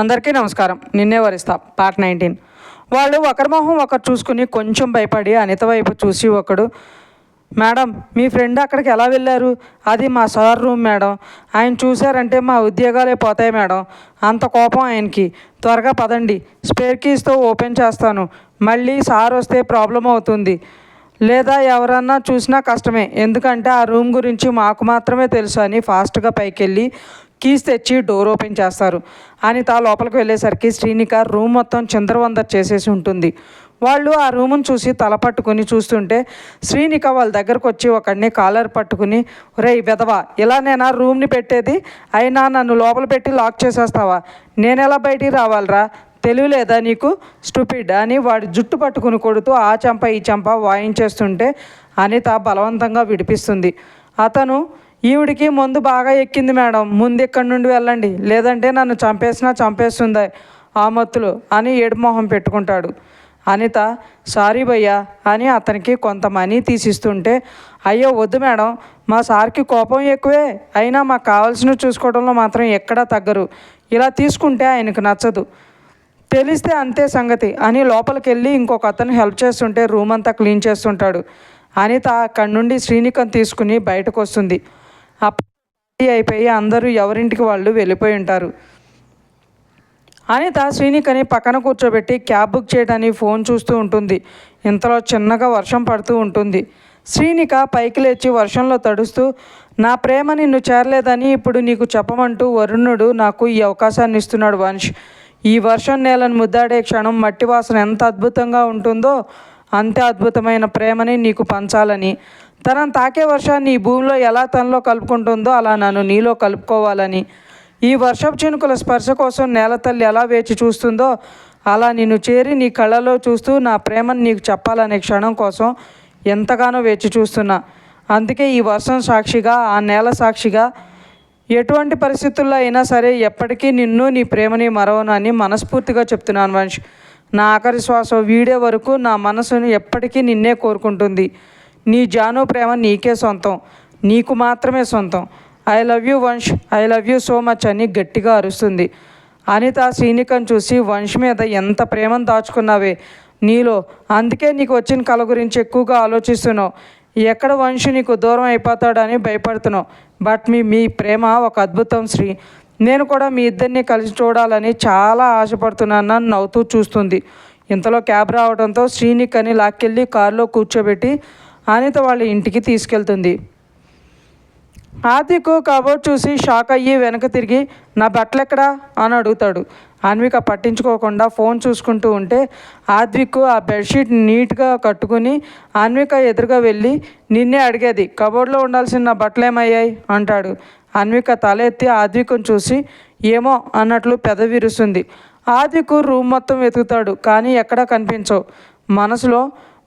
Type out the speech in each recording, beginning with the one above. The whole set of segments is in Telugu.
అందరికీ నమస్కారం. నిన్నే వరిస్తా పార్ట్ 19. వాళ్ళు ఒకరి మొహం ఒకరు చూసుకుని కొంచెం భయపడి అనిత వైపు చూసి ఒకడు, మేడం మీ ఫ్రెండ్ అక్కడికి ఎలా వెళ్ళారు? అది మా సార్ రూమ్ మేడం. ఆయన చూశారంటే మా ఉద్యోగాలే పోతాయి మేడం. అంత కోపం ఆయనకి. త్వరగా పదండి, స్పేర్ కీస్తో ఓపెన్ చేస్తాను. మళ్ళీ సార్ వస్తే ప్రాబ్లం అవుతుంది, లేదా ఎవరన్నా చూసినా కష్టమే. ఎందుకంటే ఆ రూమ్ గురించి మాకు మాత్రమే తెలుసు అని ఫాస్ట్గా పైకి వెళ్ళి కీస్ తెచ్చి డోర్ ఓపెన్ చేస్తారు. అనిత లోపలికి వెళ్ళేసరికి శ్రీనిక రూమ్ మొత్తం చిందరవందర చేసేసి ఉంటుంది. వాళ్ళు ఆ రూమును చూసి తల పట్టుకుని చూస్తుంటే శ్రీనిక వాళ్ళ దగ్గరకు వచ్చి ఒకడిని కాలర్ పట్టుకుని, రేయ్ వెధవా, ఇలా నేనా రూమ్ని పెట్టేది? అయినా నన్ను లోపల పెట్టి లాక్ చేసేస్తావా? నేనెలా బయటికి రావాలరా? తెలియలేదా నీకు, స్టూపిడ్ అని వాడి జుట్టు పట్టుకుని కొడుతూ ఆ చెంప ఈ చెంప వాయించేస్తుంటే అనిత బలవంతంగా విడిపిస్తుంది. అతను, ఈవిడికి మందు బాగా ఎక్కింది మేడం, ముందు ఇక్కడి నుండి వెళ్ళండి, లేదంటే నన్ను చంపేస్తుంది ఆ మత్తులు అని ఏడుమొహం పెట్టుకుంటాడు. అనిత, సారీ భయ్యా అని అతనికి కొంత మనీ తీసిస్తుంటే, అయ్యో వద్దు మేడం, మా సార్కి కోపం ఎక్కువే, అయినా మాకు కావాల్సినవి చూసుకోవడంలో మాత్రం ఎక్కడా తగ్గరు. ఇలా తీసుకుంటే ఆయనకు నచ్చదు, తెలిస్తే అంతే సంగతి అని లోపలికి వెళ్ళి ఇంకొక అతను హెల్ప్ చేస్తుంటే రూమ్ అంతా క్లీన్ చేస్తుంటాడు. అనిత అక్కడి నుండి శ్రీనికని తీసుకుని బయటకు వస్తుంది. అప్పుడు అయిపోయి అందరూ ఎవరింటికి వాళ్ళు వెళ్ళిపోయి ఉంటారు. అనిత శ్రీనికని పక్కన కూర్చోబెట్టి క్యాబ్ బుక్ చేయడానికి ఫోన్ చూస్తూ ఉంటుంది. ఇంతలో చిన్నగా వర్షం పడుతూ ఉంటుంది. శ్రీనిక పైకి లేచి వర్షంలో తడుస్తూ, నా ప్రేమ నిన్ను చేరలేదని ఇప్పుడు నీకు చెప్పమంటూ వరుణుడు నాకు ఈ అవకాశాన్ని ఇస్తున్నాడు వంశ్. ఈ వర్షం నేలను ముద్దాడే క్షణం మట్టి వాసన ఎంత అద్భుతంగా ఉంటుందో అంతే అద్భుతమైన ప్రేమని నీకు పంచాలని, తనను తాకే వర్షాన్ని ఈ భూమిలో ఎలా తనలో కలుపుకుంటుందో అలా నన్ను నీలో కలుపుకోవాలని, ఈ వర్షపు చినుకుల స్పర్శ కోసం నేల తల్లి ఎలా వేచి చూస్తుందో అలా నిన్ను చేరి నీ కళ్ళలో చూస్తూ నా ప్రేమను నీకు చెప్పాలనే క్షణం కోసం ఎంతగానో వేచి చూస్తున్నా. అందుకే ఈ వర్షం సాక్షిగా, ఆ నేల సాక్షిగా, ఎటువంటి పరిస్థితుల్లో అయినా సరే ఎప్పటికీ నిన్ను నీ ప్రేమని మరవను అని మనస్ఫూర్తిగా చెప్తున్నాను వంశ్. నా ఆఖరి శ్వాస వీడే వరకు నా మనసును ఎప్పటికీ నిన్నే కోరుకుంటుంది. నీ జాను ప్రేమ నీకే సొంతం, నీకు మాత్రమే సొంతం. I love you Vansh, I love you so much అని గట్టిగా అరుస్తుంది. అనిత శ్రీనికను చూసి, వంశ్ మీద ఎంత ప్రేమను దాచుకున్నావే నీలో, అందుకే నీకు వచ్చిన కళ గురించి ఎక్కువగా ఆలోచిస్తున్నావు. ఎక్కడ వంశ్ నీకు దూరం అయిపోతాడని భయపడుతున్నావు. బట్ మీ ప్రేమ ఒక అద్భుతం శ్రీ. నేను కూడా మీ ఇద్దరిని కలిసి చూడాలని చాలా ఆశపడుతున్నాను నవ్వుతూ చూస్తుంది. ఇంతలో క్యాబ్ రావడంతో శ్రీనికని లాక్కెళ్ళి కారులో కూర్చోబెట్టి అనిత వాళ్ళ ఇంటికి తీసుకెళ్తుంది. ఆదికు కబోర్డ్ చూసి షాక్ అయ్యి వెనక తిరిగి, నా బట్టలు ఎక్కడా అని అడుగుతాడు. అన్విక పట్టించుకోకుండా ఫోన్ చూసుకుంటూ ఉంటే ఆద్విక్ ఆ బెడ్షీట్ నీట్గా కట్టుకుని అన్విక ఎదురుగా వెళ్ళి, నిన్నే అడిగేది, కబోర్డ్లో ఉండాల్సిన నా బట్టలు ఏమయ్యాయి అంటాడు. అన్విక తల ఎత్తి ఆద్విక్ను చూసి ఏమో అన్నట్లు పెదవిరుస్తుంది. ఆద్విక్ రూమ్ మొత్తం వెతుకుతాడు, కానీ ఎక్కడా కనిపించవు. మనసులో,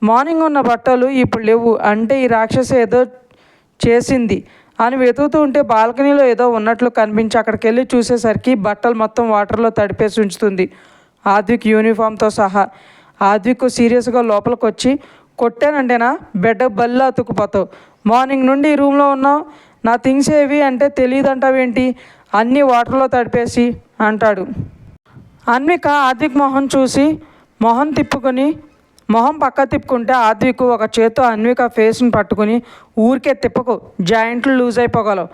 మార్నింగ్ ఉన్న బట్టలు ఇప్పుడు లేవు అంటే ఈ రాక్షసి ఏదో చేసింది అని వెతుకుతూ ఉంటే బాల్కనీలో ఏదో ఉన్నట్లు కనిపించి అక్కడికి వెళ్ళి చూసేసరికి బట్టలు మొత్తం వాటర్లో తడిపేసి ఉంచుతుంది, ఆద్విక్ యూనిఫామ్తో సహా. ఆద్విక్ సీరియస్గా లోపలికి వచ్చి, కొట్టానంటేనా బెడ్ బల్లా అతుక్కుపోతావు, మార్నింగ్ నుండి ఈ రూమ్లో ఉన్నావు, నా థింగ్స్ ఏవి అంటే తెలియదంటావేంటి, అన్నీ వాటర్లో తడిపేసి అంటాడు. అన్విక ఆద్విక్ మొహం చూసి మొహం పక్క తిప్పుకుంటే ఆద్విక్ ఒక చేత్తో అన్విక ఫేస్ని పట్టుకుని, ఊరికే తిప్పకు, జాయింట్లు లూజ్ అయిపోగలవు,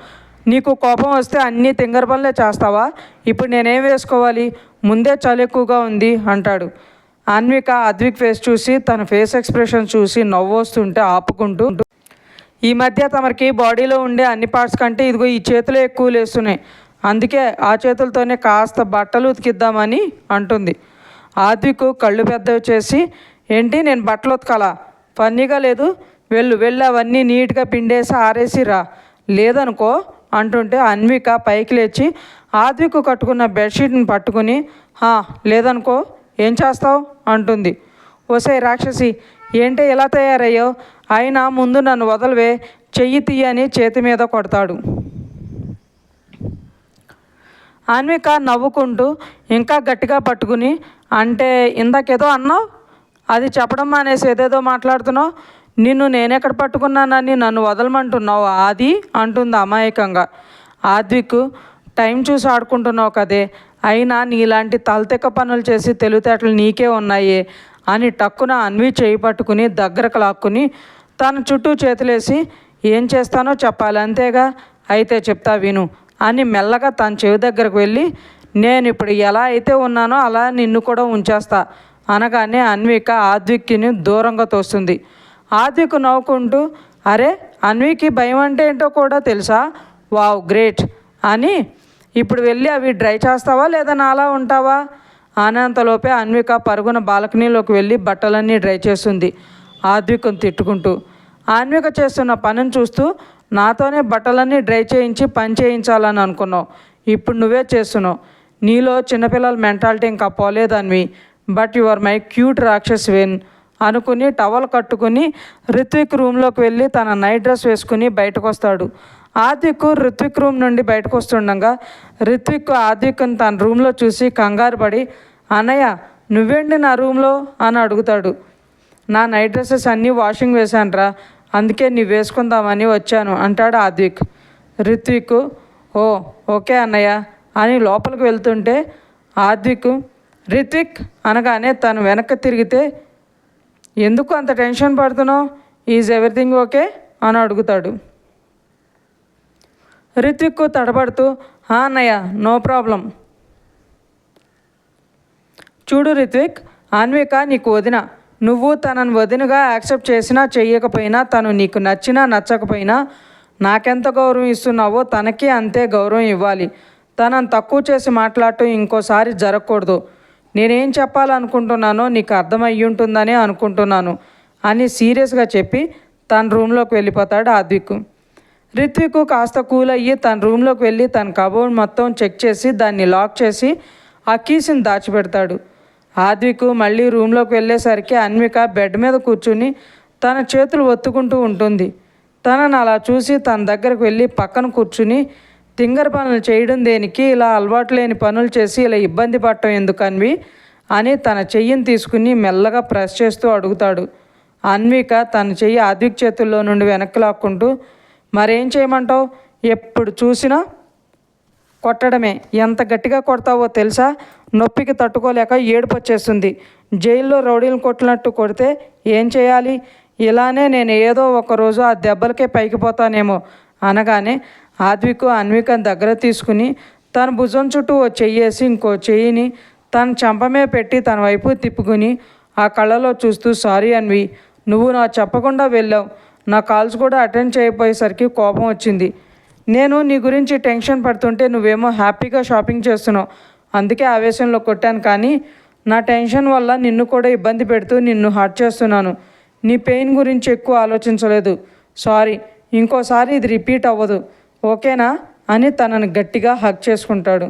నీకు కోపం వస్తే అన్నీ తింగర పనులే చేస్తావా, ఇప్పుడు నేనేం వేసుకోవాలి, ముందే చలి ఎక్కువగా ఉంది అంటాడు. అన్విక ఆద్విక్ ఫేస్ చూసి తన ఫేస్ ఎక్స్ప్రెషన్ చూసి నవ్వు వస్తుంటే ఆపుకుంటూ, ఈ మధ్య తమరికి బాడీలో ఉండే అన్ని పార్ట్స్ కంటే ఇదిగో ఈ చేతులు ఎక్కువ లేస్తున్నాయి, అందుకే ఆ చేతులతోనే కాస్త బట్టలు ఉతికిద్దామని అంటుంది. ఆద్విక్ కళ్ళు పెద్దవి చేసి, ఏంటి నేను బట్టలు ఉతకాలా, ఫన్నీగా లేదు, వెళ్ళి అవన్నీ నీట్గా పిండేసి ఆరేసి రా, లేదనుకో అంటుంటే అన్విక పైకి లేచి ఆద్విక్ కట్టుకున్న బెడ్షీట్ని పట్టుకుని, లేదనుకో ఏం చేస్తావు అంటుంది. ఓసే రాక్షసి, ఏంటి ఎలా తయారయ్యో, అయినా ముందు నన్ను వదలవే, చెయ్యి తీయని చేతి మీద కొడతాడు. అన్విక నవ్వుకుంటూ ఇంకా గట్టిగా పట్టుకుని, అంటే ఇందాకేదో అన్నావు, అది చెప్పడం మానేసి ఏదేదో మాట్లాడుతున్నావు, నిన్ను నేనెక్కడ పట్టుకున్నానని నన్ను వదలమంటున్నావు అది అంటుంది అమాయకంగా. ఆద్విక్, టైం చూసి ఆడుకుంటున్నావు కదే, అయినా నీలాంటి తలతెక్క పనులు చేసి తెలివితేటలు నీకే ఉన్నాయే అని టక్కున అన్వి చేయి పట్టుకుని దగ్గరకు లాక్కుని తన చుట్టూ చేతులేసి ఏం చేస్తానో చెప్పాలి అంతేగా, అయితే చెప్తా విను అని మెల్లగా తన చెవి దగ్గరకు వెళ్ళి నేను ఇప్పుడు ఎలా అయితే ఉన్నానో అలా నిన్ను కూడా ఉంచేస్తా అనగానే అన్విక ఆద్విక్ని దూరంగా తోస్తుంది. ఆద్విక్ నవ్వుకుంటూ అరే అన్వికి భయం అంటే ఏంటో కూడా తెలుసా, వావ్ గ్రేట్ అని ఇప్పుడు వెళ్ళి అవి డ్రై చేస్తావా లేదా నాలా ఉంటావా అనేంతలోపే అన్విక పరుగున బాల్కనీలోకి వెళ్ళి బట్టలన్నీ డ్రై చేస్తుంది ఆద్విక్ని తిట్టుకుంటూ. అన్విక చేస్తున్న పనిని చూస్తూ నాతోనే బట్టలన్నీ డ్రై చేయించి పని చేయించాలని అనుకున్నావు, ఇప్పుడు నువ్వే చేస్తున్నావు. నీలో చిన్నపిల్లల మెంటాలిటీ ఇంకా పోలేదన్వి, but you are my cute రాక్షస్ వెన్ అనుకుని టవల్ కట్టుకుని రిత్విక్ రూమ్లోకి వెళ్ళి తన నైట్ డ్రెస్ వేసుకుని బయటకు వస్తాడు. ఆద్విక్ రిత్విక్ రూమ్ నుండి బయటకు వస్తుండగా రిత్విక్ ఆద్విక్ని తన రూమ్లో చూసి కంగారు పడి అన్నయ్య నువ్వేంటి నా రూమ్లో అని అడుగుతాడు. నా నైట్ డ్రెస్సెస్ అన్నీ వాషింగ్ వేశానురా, అందుకే నీ వేసుకుందామని వచ్చాను అంటాడు ఆద్విక్. రిత్విక్ ఓ ఓకే అన్నయ్య అని లోపలికి వెళ్తుంటే ఆద్విక్ రిత్విక్ అనగానే తను వెనక్కి తిరిగితే ఎందుకు అంత టెన్షన్ పడుతున్నావు, ఈజ్ ఎవ్రీథింగ్ ఓకే అని అడుగుతాడు. రిత్విక్ తడబడుతూ అన్నయ్య నో ప్రాబ్లం. చూడు రిత్విక్, అన్విక నీకు వదిన, నువ్వు తనను వదినగా యాక్సెప్ట్ చేసినా చెయ్యకపోయినా తను నీకు నచ్చినా నచ్చకపోయినా నాకెంత గౌరవం ఇస్తున్నావో తనకి అంతే గౌరవం ఇవ్వాలి. తనను తక్కువ చేసి మాట్లాడటం ఇంకోసారి జరగకూడదు. నేనేం చెప్పాలనుకుంటున్నానో నీకు అర్థమయ్యుంటుందని అనుకుంటున్నాను అని సీరియస్గా చెప్పి తన రూమ్లోకి వెళ్ళిపోతాడు ఆద్విక్. రిత్విక్ కాస్త కూల్ అయ్యి తన రూమ్లోకి వెళ్ళి తన కబోర్డ్ మొత్తం చెక్ చేసి దాన్ని లాక్ చేసి ఆ కీస్ని దాచిపెడతాడు. ఆద్విక్ మళ్ళీ రూమ్లోకి వెళ్ళేసరికి అన్విక బెడ్ మీద కూర్చుని తన చేతులు ఒత్తుకుంటూ ఉంటుంది. తనను అలా చూసి తన దగ్గరకు వెళ్ళి పక్కన కూర్చుని తింగర పనులు చేయడం దేనికి, ఇలా అలవాటు లేని పనులు చేసి ఇలా ఇబ్బంది పడటం ఎందుకు అన్వి అని తన చెయ్యిని తీసుకుని మెల్లగా ప్రెస్ చేస్తూ అడుగుతాడు. అన్విక తన చెయ్యి ఆద్విక్ చేతుల్లో నుండి వెనక్కి లాక్కుంటూ మరేం చేయమంటావు, ఎప్పుడు చూసినా కొట్టడమే, ఎంత గట్టిగా కొడతావో తెలుసా, నొప్పికి తట్టుకోలేక ఏడుపు వచ్చేస్తుంది. జైల్లో రౌడీలను కొట్టినట్టు కొడితే ఏం చేయాలి, ఇలానే నేను ఏదో ఒకరోజు ఆ దెబ్బలకే పైకి పోతానేమో అనగానే ఆద్విక్ అన్వికను దగ్గర తీసుకుని తన భుజం చుట్టూ ఓ చెయ్యేసి ఇంకో చెయ్యిని తన చెంపమే పెట్టి తన వైపు తిప్పుకుని ఆ కళ్ళలో చూస్తూ సారీ అన్వి, నువ్వు నా చెప్పకుండా వెళ్ళావు, నా కాల్స్ కూడా అటెండ్ చేయకపోయేసరికి కోపం వచ్చింది. నేను నీ గురించి టెన్షన్ పడుతుంటే నువ్వేమో హ్యాపీగా షాపింగ్ చేస్తున్నావు, అందుకే ఆవేశంలో కొట్టాను. కానీ నా టెన్షన్ వల్ల నిన్ను కూడా ఇబ్బంది పెడుతూ నిన్ను హర్ట్ చేస్తున్నాను. నీ పెయిన్ గురించి ఎక్కువ ఆలోచించలేదు, సారీ, ఇంకోసారి ఇది రిపీట్ అవ్వదు ఓకేనా అని తనను గట్టిగా హగ్ చేసుకుంటాడు.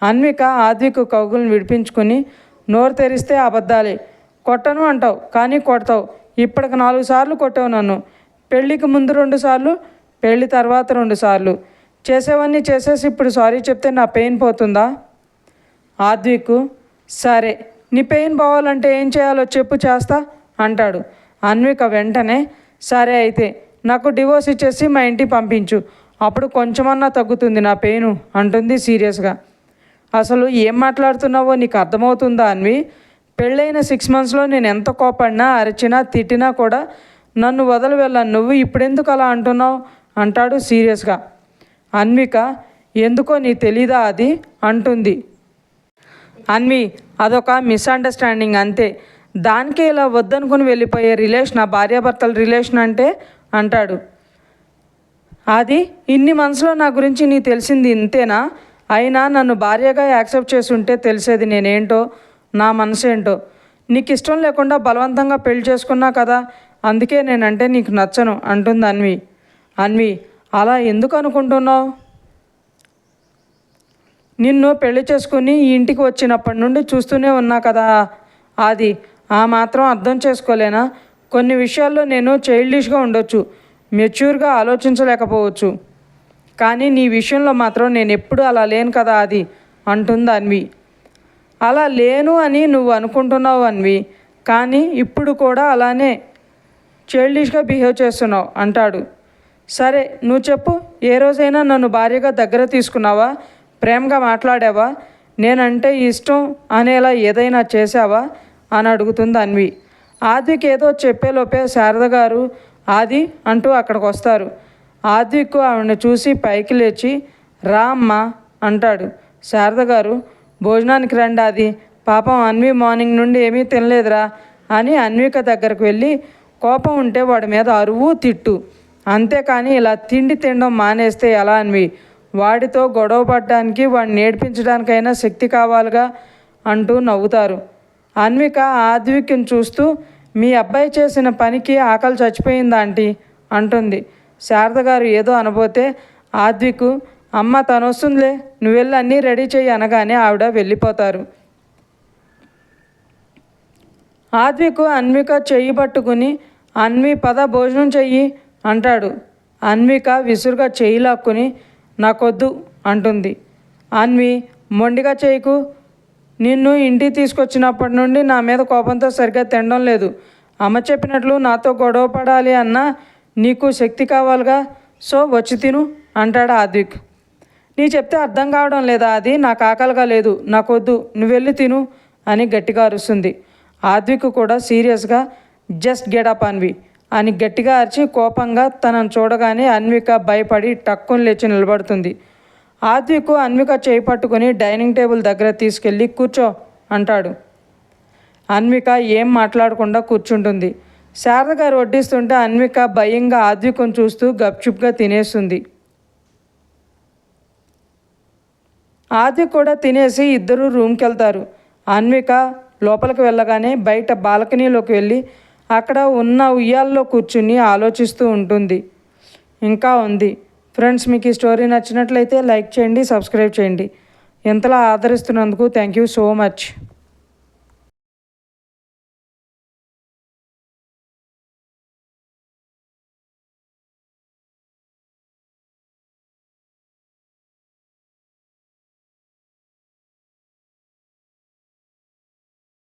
అన్విక ఆద్విక్ కౌగులను విడిపించుకుని నోరు తెరిస్తే అబద్ధాలే, కొట్టను అంటావు కానీ కొడతావు, ఇప్పటికి 4 సార్లు కొట్టావు నన్ను, పెళ్ళికి ముందు 2 సార్లు, పెళ్ళి తర్వాత 2 సార్లు, చేసేవన్నీ చేసేసి ఇప్పుడు సారీ చెప్తే నా పెయిన్ పోతుందా. ఆద్విక్ సరే నీ పెయిన్ పోవాలంటే ఏం చేయాలో చెప్పు చేస్తా అంటాడు. అన్విక వెంటనే సరే అయితే నాకు డివోర్స్ ఇచ్చేసి మా ఇంటికి పంపించు, అప్పుడు కొంచెమన్నా తగ్గుతుంది నా పెయిన్ అంటుంది సీరియస్గా. అసలు ఏం మాట్లాడుతున్నావో నీకు అర్థమవుతుందా అన్వి, పెళ్ళైన 6 మంత్స్లో నేను ఎంత కోపడినా అరిచినా తిట్టినా కూడా నన్ను వదిలి వెళ్ళాను, నువ్వు ఇప్పుడెందుకు అలా అంటున్నావు అంటాడు సీరియస్గా. అన్విక ఎందుకో నీ తెలీదా అది అంటుంది. అన్వి అదొక మిస్అండర్స్టాండింగ్ అంతే, దానికే ఇలా వద్దనుకుని వెళ్ళిపోయే రిలేషన్ ఆ భార్యాభర్తల రిలేషన్ అంటే అంటాడు. అది ఇన్ని మనసులో నా గురించి నీ తెలిసింది ఇంతేనా, అయినా నన్ను భార్యగా యాక్సెప్ట్ చేసి ఉంటే తెలిసేది నేనేంటో నా మనసు ఏంటో. నీకు ఇష్టం లేకుండా బలవంతంగా పెళ్లి చేసుకున్నా కదా, అందుకే నేనంటే నీకు నచ్చను అంటుంది అన్వి. అన్వి అలా ఎందుకు అనుకుంటున్నావు, నిన్ను పెళ్లి చేసుకుని ఈ ఇంటికి వచ్చినప్పటి నుండి చూస్తూనే ఉన్నా కదా, అది ఆ మాత్రం అర్థం చేసుకోలేనా. కొన్ని విషయాల్లో నేను చైల్డిష్గా ఉండొచ్చు, మెచ్యూర్గా ఆలోచించలేకపోవచ్చు, కానీ నీ విషయంలో మాత్రం నేను ఎప్పుడూ అలా లేను కదా అది అంటుంది అన్వి. అలా లేను అని నువ్వు అనుకుంటున్నావు అన్వి, కానీ ఇప్పుడు కూడా అలానే చైల్డిష్గా బిహేవ్ చేస్తున్నావు అంటాడు. సరే నువ్వు చెప్పు, ఏ రోజైనా నన్ను భార్యగా దగ్గర తీసుకున్నావా, ప్రేమగా మాట్లాడావా, నేనంటే ఇష్టం అనేలా ఏదైనా చేశావా అని అడుగుతుంది అన్వి. ఆద్విక్ ఏదో చెప్పేలోపే శారద గారు ఆది అంటూ అక్కడికి వస్తారు. ఆద్విక్ ఆవిడని చూసి పైకి లేచి రా అమ్మా అంటాడు. శారద గారు భోజనానికి రండి ఆది, పాపం అన్వి మార్నింగ్ నుండి ఏమీ తినలేదురా అని అన్విక దగ్గరకు వెళ్ళి కోపం ఉంటే వాడి మీద అరువు తిట్టు, అంతేకాని ఇలా తిండి తినడం మానేస్తే ఎలా అన్వి, వాడితో గొడవ పడడానికి వాడిని నేర్పించడానికైనా శక్తి కావాలిగా అంటూ నవ్వుతారు. అన్విక ఆద్విక్ని చూస్తూ మీ అబ్బాయి చేసిన పనికి ఆకలి చచ్చిపోయిందా ఆంటీ అంటుంది. శారద గారు ఏదో అనబోతే ఆద్విక్ అమ్మ తను వస్తుందిలే నువ్వు వెళ్ళి అన్నీ రెడీ చెయ్యి అనగానే ఆవిడ వెళ్ళిపోతారు. ఆద్విక్ అన్విక చెయ్యి పట్టుకుని అన్వి పద భోజనం చెయ్యి అంటాడు. అన్విక విసురుగా చెయ్యి లాక్కుని నాకొద్దు అంటుంది. అన్వి మొండిగా చేయకు, నిన్ను ఇంటికి తీసుకొచ్చినప్పటి నుండి నా మీద కోపంతో సరిగ్గా తినడం లేదు. అమ్మ చెప్పినట్లు నాతో గొడవ పడాలి అన్నా నీకు శక్తి కావాలిగా, సో వచ్చి తిను అంటాడు ఆద్విక్. నీ చెప్తే అర్థం కావడం లేదా, అది నాకు ఆకలిగా లేదు, నాకొద్దు, నువ్వు వెళ్ళి తిను అని గట్టిగా అరుస్తుంది. ఆద్విక్ కూడా సీరియస్గా జస్ట్ గెటప్ అన్వి అని గట్టిగా అరిచి కోపంగా తనను చూడగానే అన్విక భయపడి టక్కుని లేచి నిలబడుతుంది. ఆద్విక్ అన్విక చేయి పట్టుకుని డైనింగ్ టేబుల్ దగ్గర తీసుకెళ్ళి కూర్చో అంటాడు. అన్విక ఏం మాట్లాడకుండా కూర్చుంటుంది. శారద గారు వడ్డిస్తుంటే అన్విక భయంగా ఆద్వికను చూస్తూ గప్చుప్గా తినేస్తుంది. ఆద్విక్ కూడా తినేసి ఇద్దరు రూమ్కి వెళ్తారు. అన్విక లోపలికి వెళ్ళగానే బయట బాల్కనీలోకి వెళ్ళి అక్కడ ఉన్న ఉయ్యాల్లో కూర్చుని ఆలోచిస్తూ ఉంటుంది. ఇంకా ఉంది. ఫ్రెండ్స్, మీకు ఈ స్టోరీ నచ్చినట్లయితే లైక్ చేయండి, సబ్స్క్రైబ్ చేయండి. ఎంతలా ఆదరిస్తున్నందుకు థ్యాంక్ యూ సో మచ్.